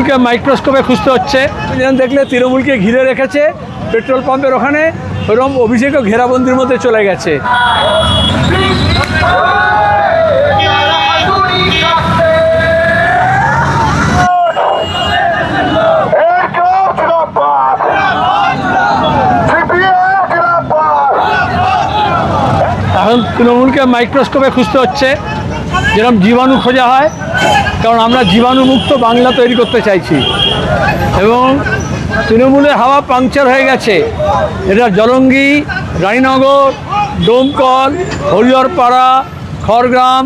তৃণমূলকে মাইক্রোস্কোপে খুঁজতে হচ্ছে। দেখলে তৃণমূলকে ঘিরে রেখেছে পেট্রোল পাম্পের ওখানে, ওরকম অভিষেকও ঘেরাবন্দির মধ্যে চলে গেছে। এখন তৃণমূলকে মাইক্রোস্কোপে খুঁজতে হচ্ছে, যেরকম জীবাণু খোঁজা হয়, কারণ আমরা জীবাণুমুক্ত বাংলা তৈরি করতে চাইছি। এবং তৃণমূলের হাওয়া পাংচার হয়ে গেছে। এটা জলঙ্গি, রানীনগর, ডোমকল, হরিহরপাড়া, খড়গ্রাম,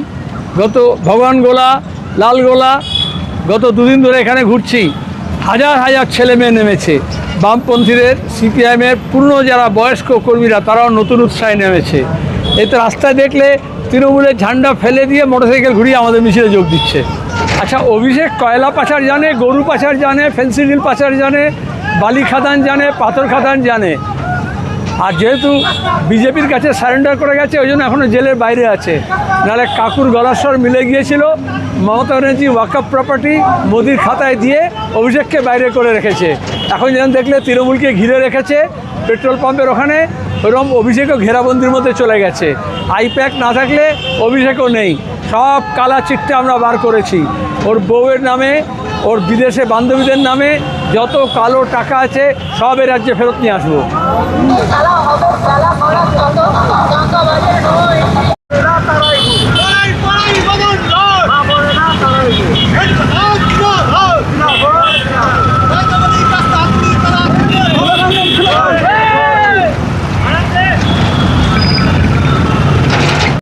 গত ভগবানগোলা, লালগোলা, গত দুদিন ধরে এখানে ঘুরছি। হাজার হাজার ছেলে মেয়ে নেমেছে। বামপন্থীদের, সিপিআইএমের পুরনো যারা বয়স্ক কর্মীরা, তারাও নতুন উৎসাহে নেমেছে। এতে রাস্তায় দেখলে তৃণমূলের ঝান্ডা ফেলে দিয়ে মোটরসাইকেল ঘুরিয়ে আমাদের মিছিলে যোগ দিচ্ছে। আচ্ছা, অভিষেক কয়লা পাচার জানে, গরু পাচার জানে, ফেন্সিডিল পাচার জানে, বালি খাদান জানে, পাথর খাদান জানে। আর যেহেতু বিজেপির কাছে সারেন্ডার করে গেছে, ওই জন্য এখনও জেলের বাইরে আছে। নাহলে কাকুর গলার স্বর মিলে গিয়েছিল। মমতা ব্যানার্জি ওয়াকআপ প্রপার্টি মোদির খাতায় দিয়ে অভিষেককে বাইরে করে রেখেছে। এখন যেন দেখলে তৃণমূলকে ঘিরে রেখেছে পেট্রোল পাম্পের ওখানে, ওরকম অভিষেকও ঘেরাবন্দির মধ্যে চলে গেছে। আইপ্যাক না থাকলে অভিষেকও নেই। সব কালা চিটটা আমরা বার করেছি। ওর বউয়ের নামে, ওর বিদেশে বান্ধবীদের নামে যত কালো টাকা আছে সব এ রাজ্যে ফেরত নিয়ে আসবো।